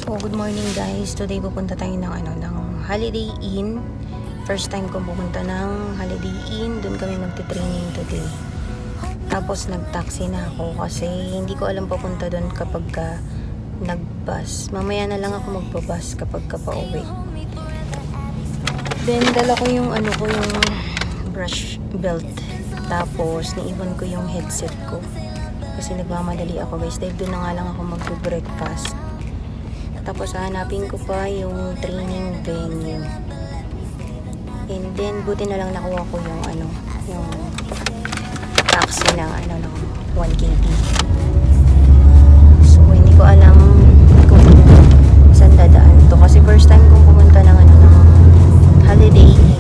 So, good morning guys. Today pupunta tayo ng Holiday Inn. First time kong pupunta ng Holiday Inn. Doon kami magte-training today. Tapos nag-taxi na ako kasi hindi ko alam papunta doon kapag nag-bus. Mamaya na lang ako magpa-bus kapag pauwi. Then dala ko yung yung brush belt. Tapos naiwan ko yung headset ko. Kasi nagmamadali ako guys. Dahil doon na nga lang ako mag-breakfast. Tapos hanapin ko pa yung training venue. And then buti na lang nakuha ko yung taxi ng 1KT. So hindi ko alam kung saan dadaan to kasi first time kong pumunta ng Holiday Inn.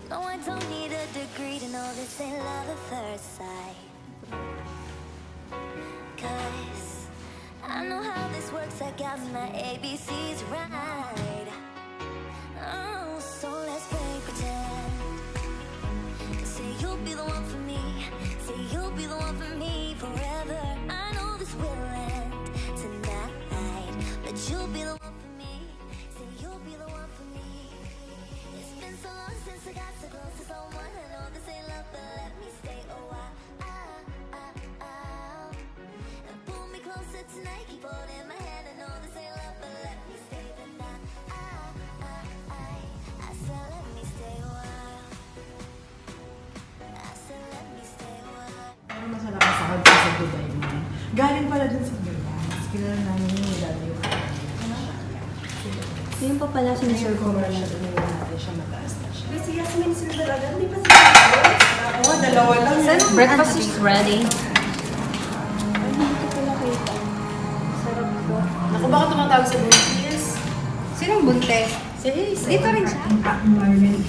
No, I don't need a degree to know this ain't love at first sight. 'Cause I know how this works, I got my ABCs right. Oh, so let's play pretend. Say you'll be the one for me, say you'll be the one for me forever. I know this will end tonight, but you'll be the one for me, say you'll be the one for me. It's been so long since I got so close to someone. I know this ain't love, but let me stay a while. And pull me closer tonight, keep holding my hand. I know this ain't love, but let me stay the night. I said let me stay a while. I said let me stay a while. Ano mas nakakasakad ko sa Dubai mo? Galing pala dun sa Dubai. Kilala namin yung daddy yung Yun pa pala si Sir Kumara siya doon yung natin siya mataas na siya. Kasi Yasmin sila talaga, hindi pa sila ako. Oo, dalawa lang. breakfast is ready. Hindi ko pala kita. Sarap ko. Naku, baka tumatawag sa buntis. Sinong buntes? Dito rin siya. At the moment,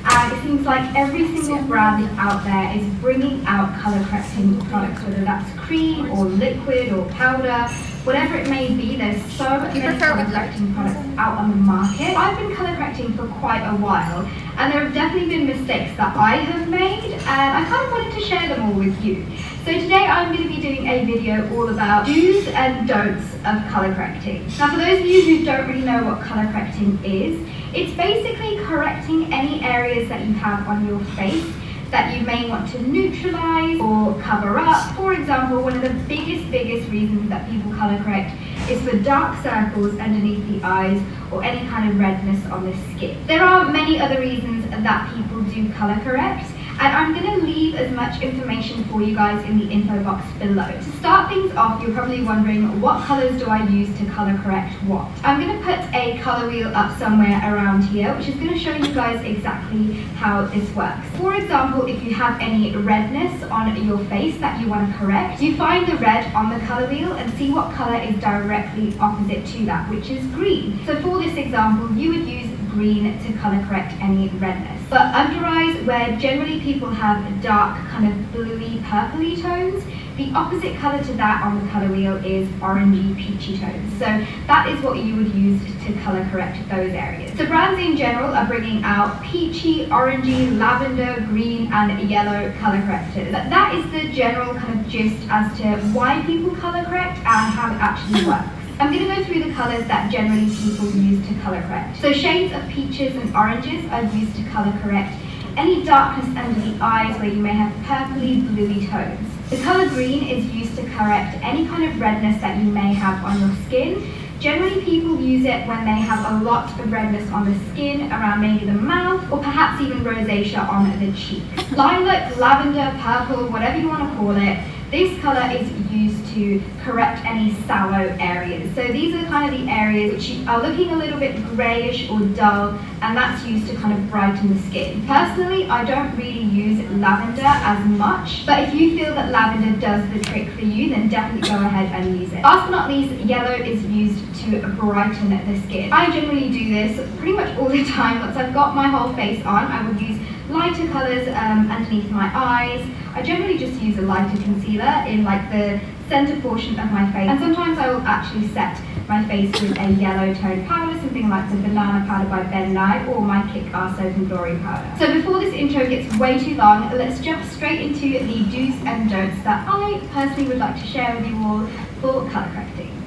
and it seems like every single brand out there is bringing out color correcting products, whether that's cream or liquid or powder, whatever it may be. There's so many color correcting products out on the market. I've been color correcting for quite a while, and there have definitely been mistakes that I have made, and I kind of wanted to share them all with you. So today I'm going to be doing a video all about do's and don'ts of color correcting. Now for those of you who don't really know what color correcting is, it's basically correcting any areas that you have on your face that you may want to neutralize or cover up. For example, one of the biggest reasons that people color correct is for dark circles underneath the eyes or any kind of redness on the skin. There are many other reasons that people do color correct, and I'm going to leave as much information for you guys in the info box below. To start things off, you're probably wondering, what colors do I use to color correct what? I'm going to put a color wheel up somewhere around here, which is going to show you guys exactly how this works. For example, if you have any redness on your face that you want to correct, you find the red on the color wheel and see what color is directly opposite to that, which is green. So for this example, you would use green to color correct any redness. But under eyes, where generally people have dark kind of bluey purpley tones, the opposite color to that on the color wheel is orangey peachy tones. So that is what you would use to color correct those areas. So brands in general are bringing out peachy, orangey, lavender, green and yellow color correctors. That is the general kind of gist as to why people color correct and how it actually works. I'm going to go through the colours that generally people use to colour correct. So shades of peaches and oranges are used to colour correct any darkness under the eyes where you may have purpley bluey tones. The colour green is used to correct any kind of redness that you may have on your skin. Generally people use it when they have a lot of redness on the skin, around maybe the mouth, or perhaps even rosacea on the cheek. Lilac, lavender, purple, whatever you want to call it, This colour is used to correct any sallow areas. So these are kind of the areas which are looking a little bit greyish or dull, and that's used to kind of brighten the skin. Personally, I don't really use lavender as much, but if you feel that lavender does the trick for you, then definitely go ahead and use it. Last but not least, yellow is used to brighten the skin. I generally do this pretty much all the time. Once I've got my whole face on, I would use lighter colours underneath my eyes. I generally just use a lighter concealer in like the centre portion of my face, and sometimes I will actually set my face with a yellow toned powder, something like the Banana Powder by Ben Nye or my Kick Ass Soap and Glory powder. So before this intro gets way too long, let's jump straight into the do's and don'ts that I personally would like to share with you all for colour correcting.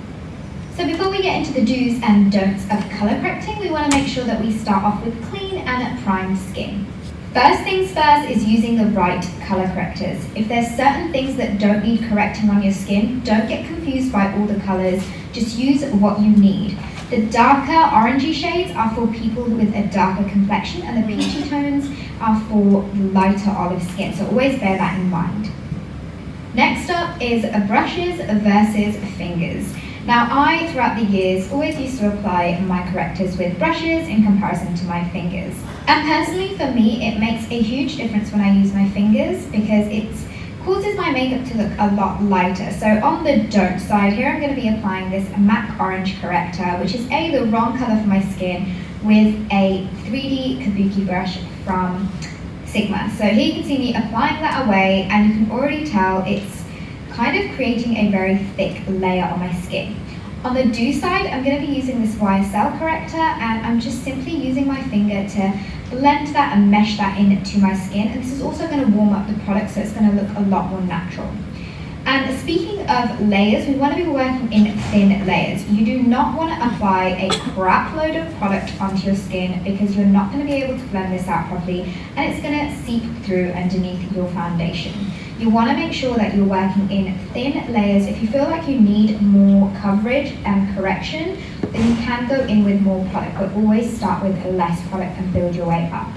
So before we get into the do's and don'ts of colour correcting, we want to make sure that we start off with clean and primed skin. First things first is using the right colour correctors. If there's certain things that don't need correcting on your skin, don't get confused by all the colours, just use what you need. The darker orangey shades are for people with a darker complexion, and the peachy tones are for lighter olive skin, so always bear that in mind. Next up is brushes versus fingers. Now I, throughout the years, always used to apply my correctors with brushes in comparison to my fingers. And personally for me, it makes a huge difference when I use my fingers because it causes my makeup to look a lot lighter. So on the don't side here, I'm going to be applying this MAC Orange Corrector, which is the wrong colour for my skin, with a 3D Kabuki brush from Sigma. So here you can see me applying that away, and you can already tell it's kind of creating a very thick layer on my skin. On the do side, I'm going to be using this YSL corrector, and I'm just simply using my finger to blend that and mesh that into my skin, and this is also going to warm up the product, so it's going to look a lot more natural. And speaking of layers, we want to be working in thin layers. You do not want to apply a crap load of product onto your skin because you're not going to be able to blend this out properly, and it's going to seep through underneath your foundation. You want to make sure that you're working in thin layers. If you feel like you need more coverage and correction, then you can go in with more product, but always start with less product and build your way up.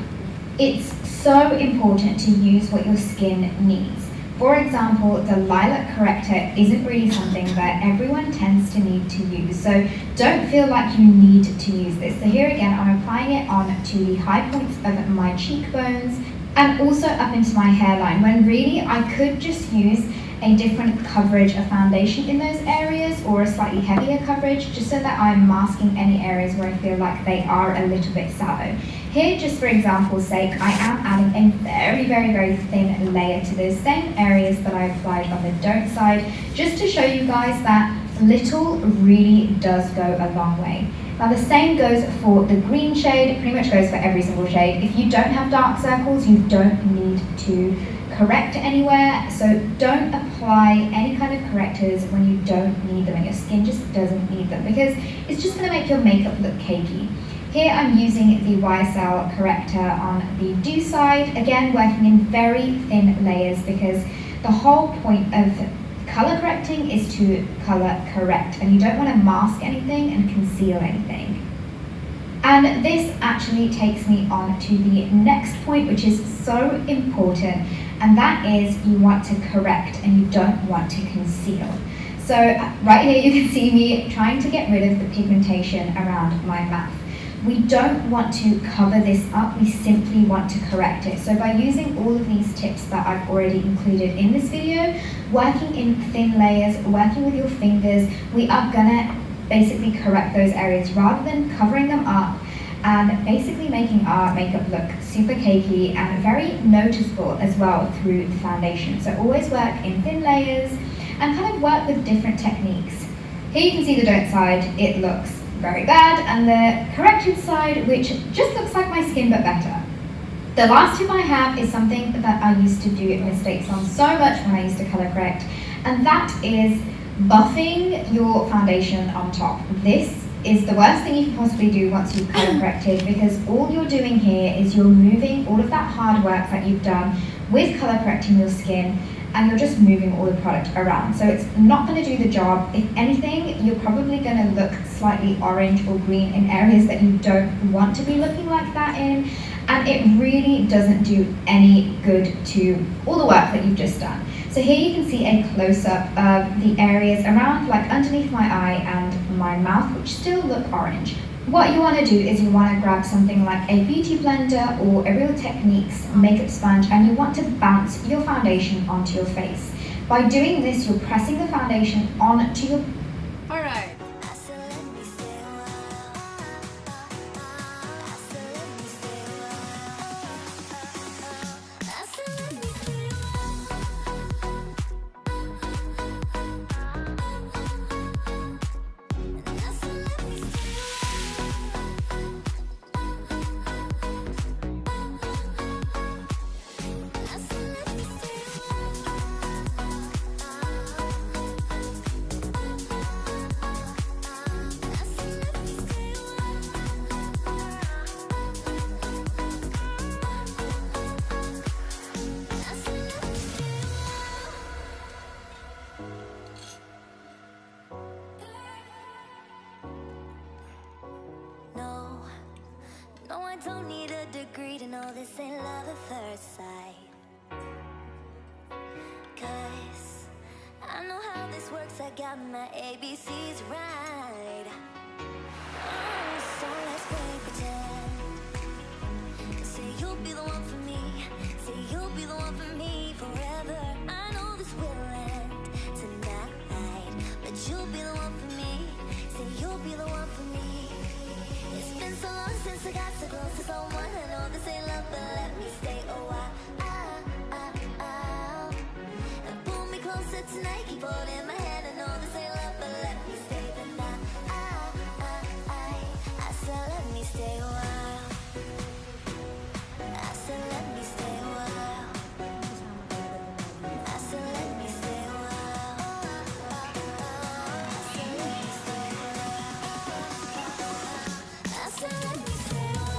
It's so important to use what your skin needs. For example, the lilac corrector isn't really something that everyone tends to need to use, so don't feel like you need to use this. So here again, I'm applying it on to the high points of my cheekbones and also up into my hairline, when really I could just use a different coverage of foundation in those areas, or a slightly heavier coverage, just so that I'm masking any areas where I feel like they are a little bit sallow. Here, just for example's sake, I am adding a very, very, very thin layer to those same areas that I applied on the don't side, just to show you guys that little really does go a long way. Now the same goes for the green shade, it pretty much goes for every single shade. If you don't have dark circles, you don't need to correct anywhere, so don't apply any kind of correctors when you don't need them and your skin just doesn't need them, because it's just going to make your makeup look cakey. Here I'm using the YSL corrector on the do side, again working in very thin layers because the whole point of colour correcting is to colour correct, and you don't want to mask anything and conceal anything. And this actually takes me on to the next point, which is so important, and that is you want to correct and you don't want to conceal. So right here you can see me trying to get rid of the pigmentation around my mouth. We don't want to cover this up, we simply want to correct it. So by using all of these tips that I've already included in this video, working in thin layers, working with your fingers, we are gonna basically correct those areas rather than covering them up and basically making our makeup look super cakey and very noticeable as well through the foundation. So always work in thin layers and kind of work with different techniques. Here you can see the don't side, it looks very bad, and the corrected side, which just looks like my skin but better. The last tip I have is something that I used to do mistakes on so much when I used to colour correct, and that is buffing your foundation on top. This is the worst thing you can possibly do once you've colour corrected, because all you're doing here is you're moving all of that hard work that you've done with colour correcting your skin, and you're just moving all the product around. So it's not going to do the job. If anything, you're probably going to look slightly orange or green in areas that you don't want to be looking like that in, and it really doesn't do any good to all the work that you've just done. So here you can see a close-up of the areas around, like underneath my eye and my mouth, which still look orange. What you want to do is you want to grab something like a beauty blender or a Real Techniques makeup sponge, and you want to bounce your foundation onto your face. By doing this, you're pressing the foundation onto your... Alright. I said let me stay a while. I said let me stay a while. I said let me stay a while. And I said let me stay a while. I said let me stay a No, no, I don't need a degree to know this ain't love at first sight. 'Cause I know how this works, I got my ABCs right. Oh, so let's play pretend. Say you'll be the one for me. Say you'll be the one for me forever. I know this will end tonight, but you'll be the one for me. Say you'll be the one for me. It's been so long since I got so close to someone. I know this ain't love, but let me stay a while. And pull me closer tonight. Keep holding my hand. I know this ain't love, but let me stay the night. I said let me stay a while. I said let me stay a while. I said let me stay a while. I said let me stay a while. I said let me stay a while. I said let me stay a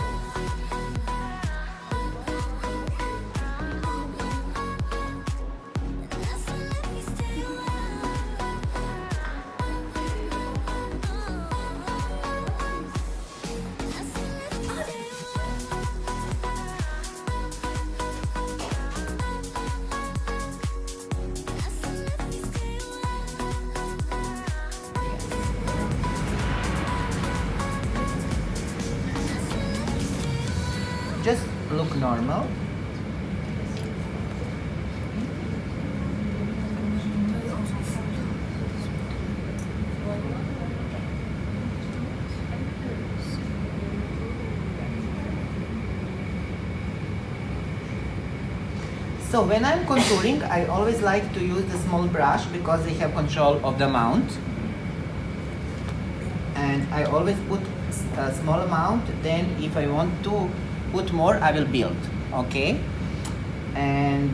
Just look normal. So when I'm contouring, I always like to use the small brush because they have control of the amount. And I always put a small amount, then if I want to put more, I will build, okay? And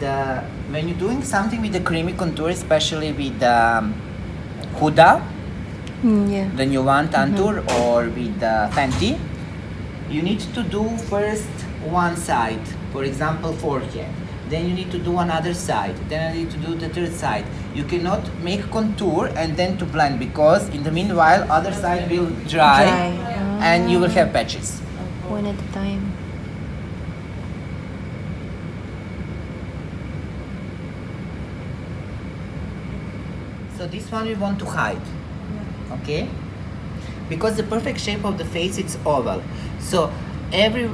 when you're doing something with the creamy contour, especially with Huda, Yeah. the new one Tantour, or with Fenty, you need to do first one side, for example forehead, then you need to do another side, then you need to do the third side. You cannot make contour and then to blend, because in the meanwhile other side will dry. And you will have patches. One at a time. So this one we want to hide, okay? Because the perfect shape of the face, it's oval. So every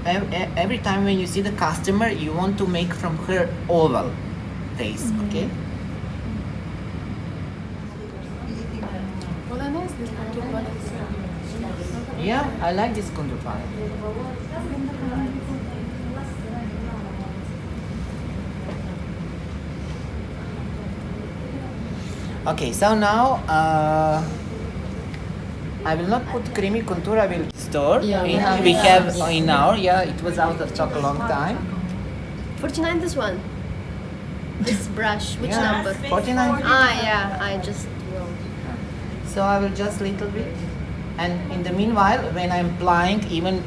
time when you see the customer, you want to make from her oval face, okay? Yeah, I like this contour palette. Okay, so now I will not put creamy contour, I will store. We have in our, it was out of stock a long time. 49, this one. This brush, which Yeah, number? 49. Ah, yeah, I just will. So I will just little bit. And in the meanwhile, when I'm applying, even,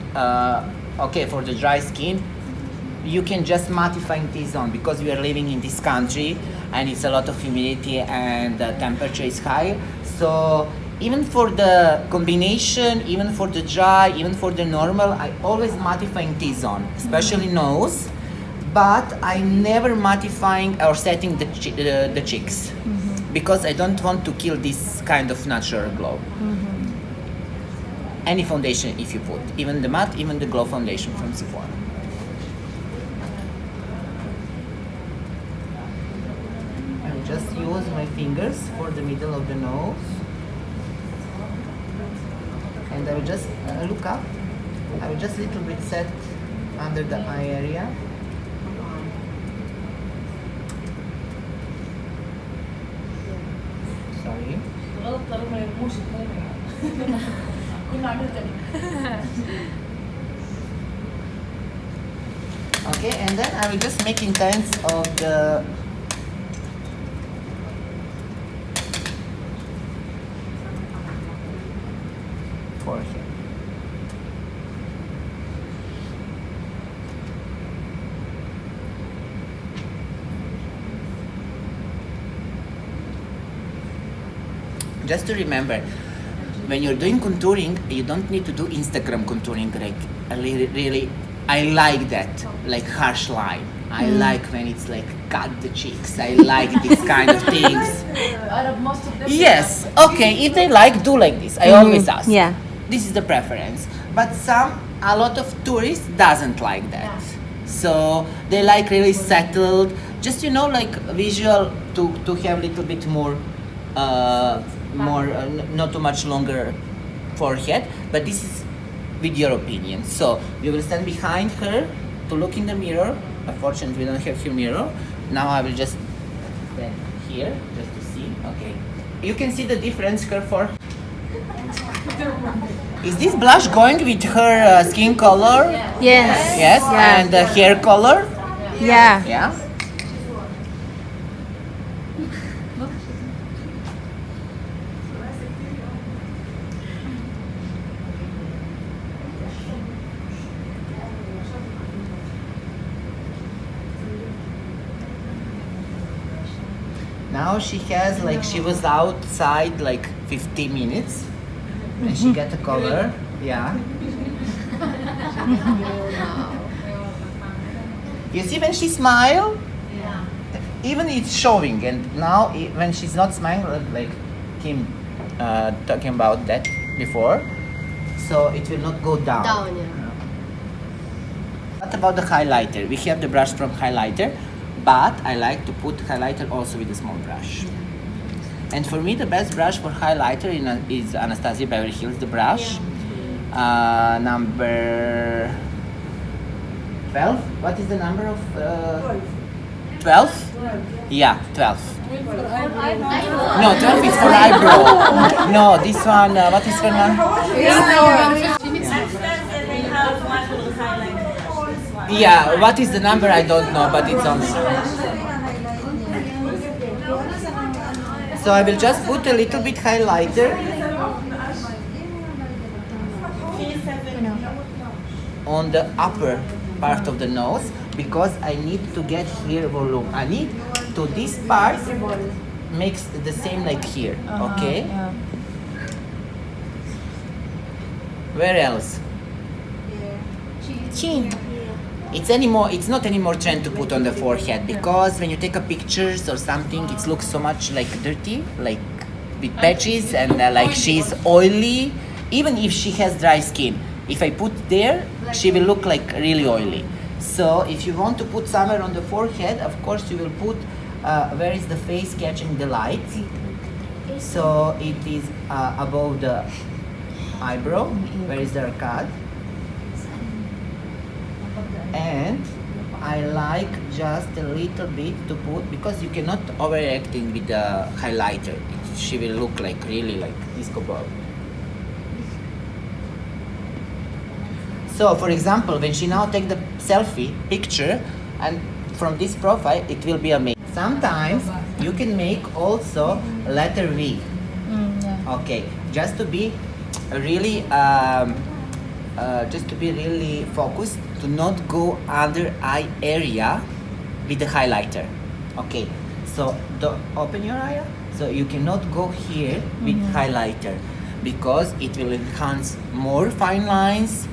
okay, for the dry skin, you can just mattifying this on, because we are living in this country and it's a lot of humidity and the temperature is high. So even for the combination, even for the dry, even for the normal, I always mattifying this on, especially nose, but I never mattifying or setting the cheeks because I don't want to kill this kind of natural glow. Any foundation if you put, even the matte, even the glow foundation from SEPHORA. I will just use my fingers for the middle of the nose. And I will just look up. I will just little bit set under the eye area. Sorry. Okay, and then I will just make intense of the forehead. Just to remember, when you're doing contouring, you don't need to do Instagram contouring. Like really, I like that, like harsh line. I like when it's like cut the cheeks. I like these kind of things. Yes, okay. If they like, do like this. I always ask. Yeah. This is the preference. But a lot of tourists doesn't like that. So they like really settled. Just like visual to have a little bit more. Not too much longer forehead, but this is with your opinion. So you will stand behind her to look in the mirror. Unfortunately, we don't have here mirror. Now I will just stand here just to see. Okay, you can see the difference here for. Is this blush going with her skin color? Yes. Yes, Yeah. and the hair color. Yeah. Yeah. Now she has she was outside 15 minutes and she got a color. Yeah. You see when she smile, even it's showing, and now when she's not smiling, like Kim talking about that before, so it will not go down. Down, yeah. What about the highlighter? We have the brush from highlighter, but I like to put highlighter also with a small brush. And for me, the best brush for highlighter is Anastasia Beverly Hills, the brush. Number 12? What is the number of... 12? Yeah, 12. No, 12 is for eyebrow. No, this one, what is her name? Yeah, what is the number? I don't know, but it's on. So I will just put a little bit highlighter on the upper part of the nose because I need to get here volume. I need to this part makes the same like here, okay? Yeah. Where else? Chin. It's not anymore trend to put on the forehead because when you take a pictures or something, it looks so much like dirty, like with patches and like she's oily. Even if she has dry skin, if I put there, she will look like really oily. So if you want to put somewhere on the forehead, of course you will put where is the face catching the light. So it is above the eyebrow, where is the arcade. And I like just a little bit to put because you cannot overacting with the highlighter. She will look like really like disco ball. So for example, when she now take the selfie picture and from this profile, it will be amazing. Sometimes you can make also letter V. Okay, just to be really focused to not go under eye area with the highlighter. Okay, so open your eye. So you cannot go here with highlighter because it will enhance more fine lines,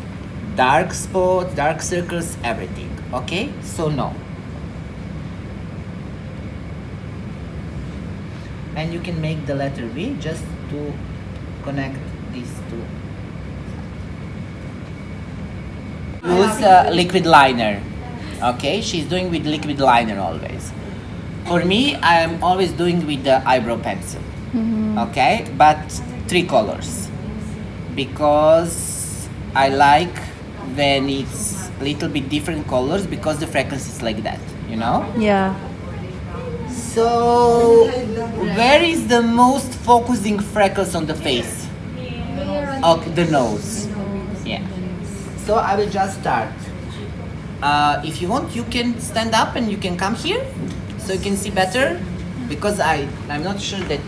dark spots, dark circles, everything. Okay, so no. and you can make the letter V just to connect these two. Use liquid liner. Okay, she's doing with liquid liner always. For me, I am always doing with the eyebrow pencil. Okay, but 3 colors because I like when it's a little bit different colors because the frequency is like that, you know. Yeah. So, where is the most focusing freckles on the face? Okay, the nose. Yeah. So I will just start. If you want, you can stand up and you can come here, so you can see better. Because I'm not sure that.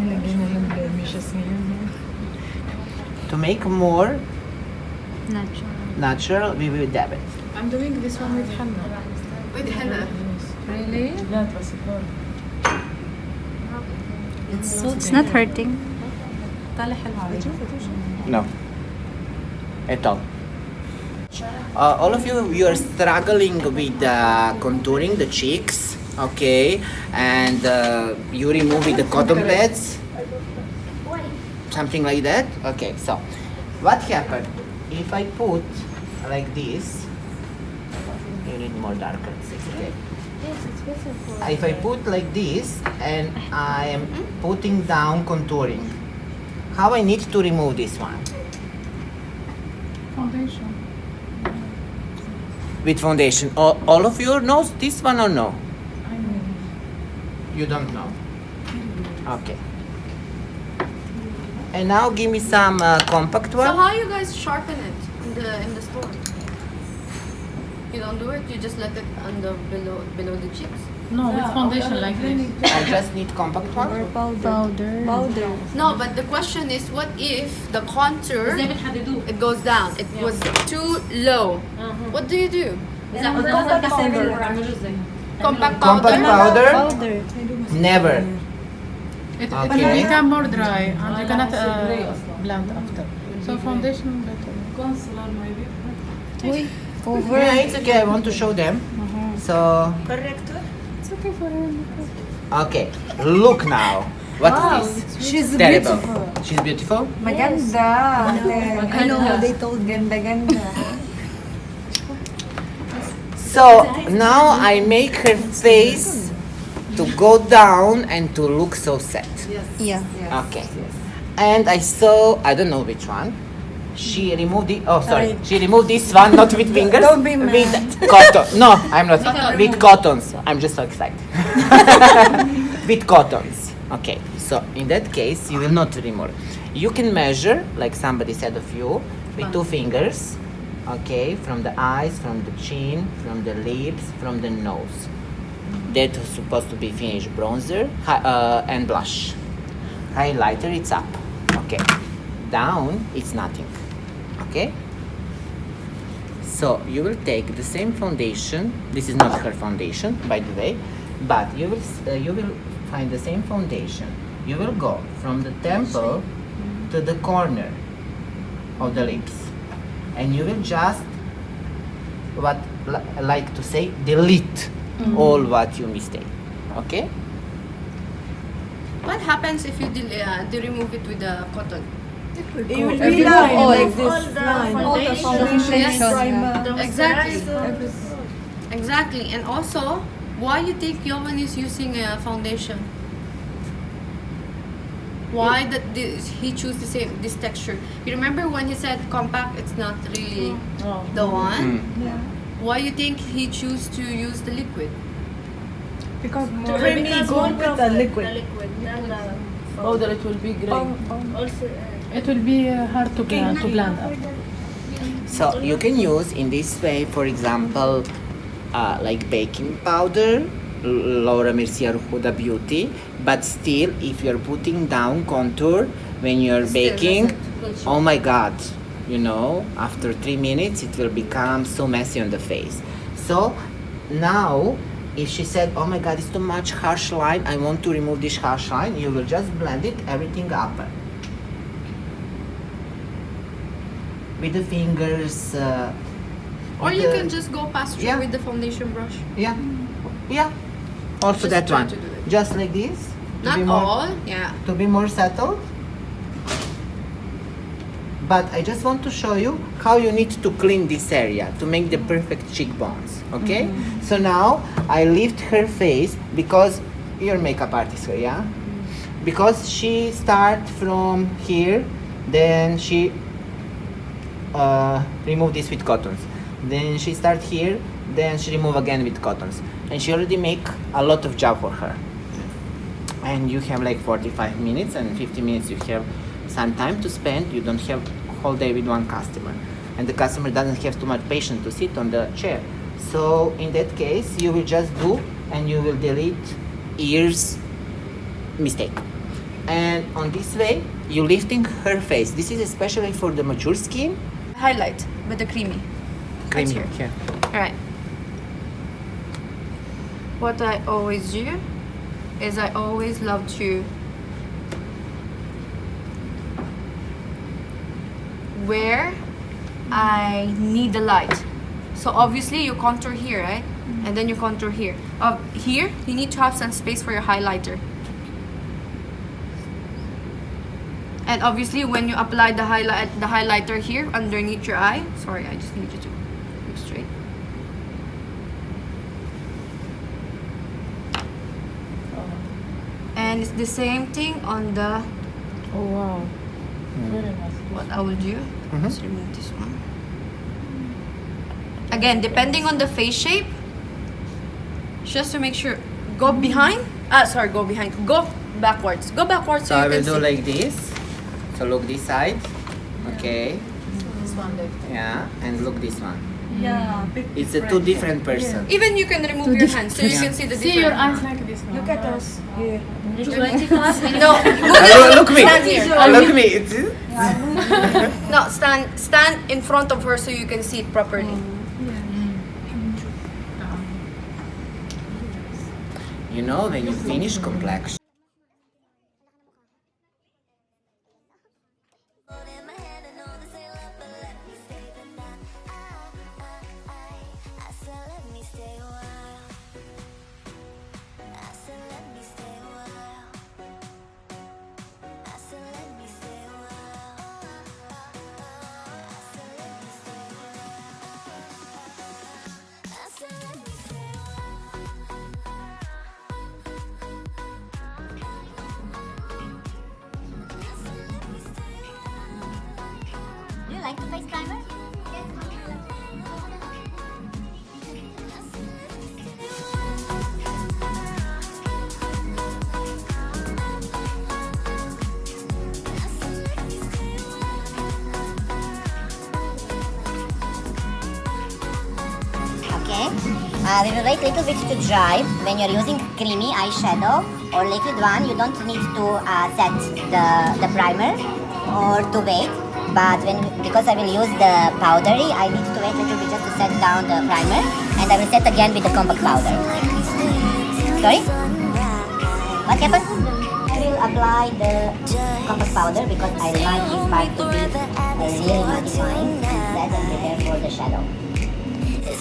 Nilagyan na ng blemishes ngayon. To make more natural, we will dab it. I'm doing this one with henna. With henna. Really? لا تبغى It's not hurting. طالع حلو عليك. No. At all. All of you are struggling with contouring the cheeks, okay? And you remove with the cotton pads, something like that. Okay, so what happened if I put like this? You need more darker, okay? If I put like this and I am putting down contouring, how I need to remove this one? Foundation. With foundation. All of you knows this one or no? I know. You don't know. Okay. And now give me some compact So one. how you guys sharpen it in the store? You don't do it. You just let it under below the cheeks. No, with foundation like this. I just need compact one. Powder. No, but the question is, what if the contour it goes down? It was too low. What do you do? Compact powder. Compact powder? Never. It Okay. will become more dry and you cannot blend after. So foundation better. Concealer maybe. Over. Yeah, it's okay. I want to show them. So. It's okay for him. Okay. Look now. What is this? She's Terrible. beautiful. She's beautiful. Maganda. I know how they told ganda. So now I make her face to go down and to look so sad. Yeah. Okay. And I saw, I don't know which one. She removed the, oh sorry, she removed this one, not with fingers, Don't be mad. with cotton. No, I'm not. With cottons. I'm just so excited. With cottons. Okay, so in that case, you will not remove. You can measure, like somebody said of you, with 2 fingers. Okay, from the eyes, from the chin, from the lips, from the nose. That was supposed to be finished bronzer and blush. Highlighter, it's up. Okay, down, it's nothing. Okay, so you will take the same foundation. This is not her foundation, by the way, but you will find the same foundation. You will go from the temple to the corner of the lips, and you will just like to say delete all what you mistake. Okay. What happens if you remove it with the cotton? You will be like this. All the foundation. Yes, exactly. Exactly. And also, why you think Yovan is using a foundation? Why he choose this texture? You remember when he said compact, it's not really the one? Why you think he choose to use the liquid? Because Creamy gold with the liquid. oh, that it will be gray. It will be hard to blend up. So you can use in this way, for example, like baking powder, Laura Mercier Huda Beauty, but still if you're putting down contour when you're baking, oh my god, you know, after 3 minutes it will become so messy on the face. So now if she said, oh my god, it's too much harsh line, I want to remove this harsh line, you will just blend it everything up. with the fingers. Or with you the- can just go past through Yeah. with the foundation brush. Yeah, yeah. Also Just that try one, to do it. just like this. To Not be more, all, yeah. to be more settled. But I just want to show you how you need to clean this area to make the perfect cheekbones, okay? So now I lift her face because you're a makeup artist, yeah? Because she start from here, then she remove this with cottons. Then she start here, then she remove again with cottons. And she already make a lot of job for her. And you have like 45 minutes and 50 minutes you have some time to spend. You don't have whole day with one customer. And the customer doesn't have too much patience to sit on the chair. So in that case, you will just do and you will delete ears mistake. And on this way, you lifting her face. This is especially for the mature skin. Highlight with the creamy. Creamy here. here. Alright. What I always do is I always love to where I need the light. So obviously you contour here, right? And then you contour here. Here, you need to have some space for your highlighter. And obviously when you apply the highlighter here underneath your eye, sorry, I just need you to look straight. And it's the same thing on the, Oh wow. Very nice. what I will do, let's remove this one. Again, depending on the face shape, just to make sure, go behind, go backwards. Go backwards So so I you will can do see. like this. So look this side. Okay. This one there. Yeah. And look this one. Yeah, big It's a two different person. Even you can remove your hands so you can see the See your difference. eyes like this one. Look at us. Here. No, Look me. stand here. Look me. It's, No, stand in front of her so you can see it properly. you know, when you finish complexion. Holding my hand, I know this ain't love, but let me stay the night. I said let me stay a while. I said let me stay a while. I said let me stay a while. I said let me stay a while. I said let me stay a Do you like the face primer? Okay. We will wait a little bit to dry. When you're using creamy eyeshadow or liquid one, you don't need to set the primer or to wait. But because I will use the powdery, I need to wait a little bit just to set down the primer, and I will set again with the compact powder. Sorry? What happened? I will apply the compact powder because I like this part to be really mattifying and set and prepare for the shadow.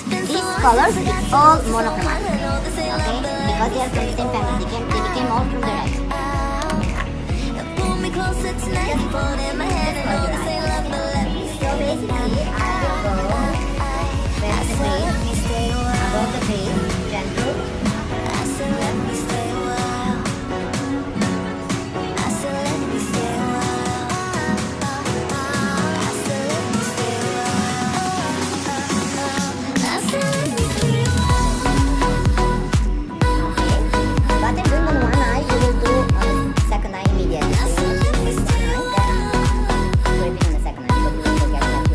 These colors, it's all monochromatic, okay? Because they are from the same family, they became all from the red. pull me closer tonight. Holding my hand, I know this ain't love, but let me So basically, I will go with the crease, above the crease, gentle. I said let me stay a while. I said let me stay a while. I said let me stay a while. I said let me stay a What I'm doing on one eye, you will do on the second eye immediately. So you do this one eye, then do it on the second eye because you will forget that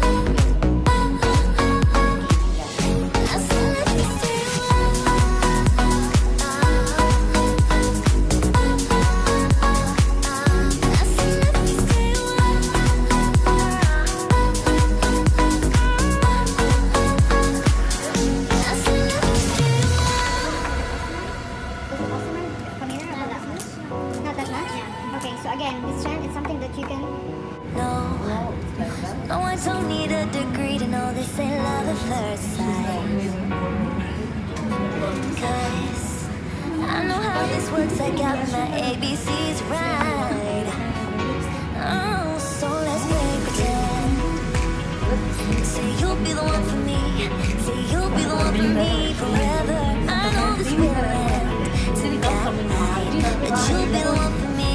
you works, I got my ABCs right. Oh, so let's play pretend. Say you'll be the one for me. Say you'll be the one for me forever. I know this will end tonight, but you'll be the one for me.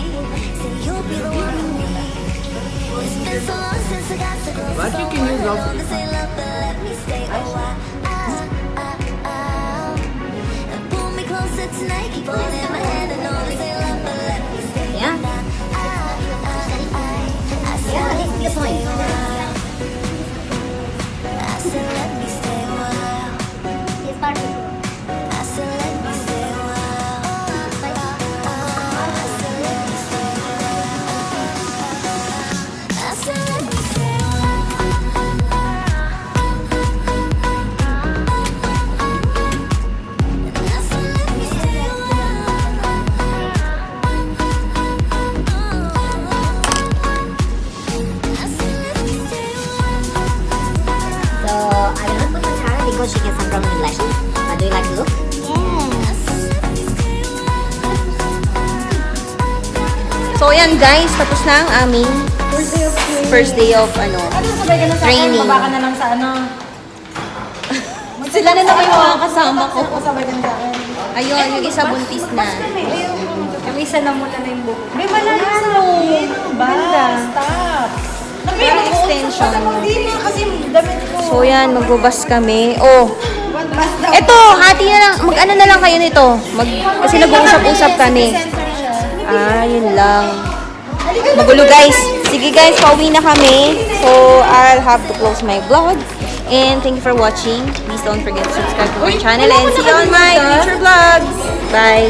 Say you'll be the one for me. It's been so long since I got so close. But you can use also To say love, but let me stay a while. And pull me closer tonight. Keep holding my hand. I know this ain't love, but let me stay. Yeah. I said Yeah, let this me is the stay point. a while. I said let me stay a while. This part. I said let me stay a while. I said let me stay a while. I said let me stay a while. I said let me stay a So I will not put mascara because she gets some problem with lashes. But do you like the look? So, ayan guys, tapos na ang aming first day of Sabay ka na sa akin, training. baba ka na lang sa ano. Sila na naman yung mga kasama ko. Sabay ka na sa akin. Ayun, yung isa buntis na. Yung isa na mula na yung buhok. May malalas na. Banda. Stop. Parang extension. Hindi na kasi damit ko. So, yan, magbubas kami. Oh, eto, hati na lang. Mag-ano na lang kayo nito. Kasi nag-uusap-usap kami. Ah, yun lang. Magulo guys. Sige guys, pauwi na kami. So, I'll have to close my vlog. And thank you for watching. Please don't forget to subscribe to my channel and see you on my future vlogs. Bye!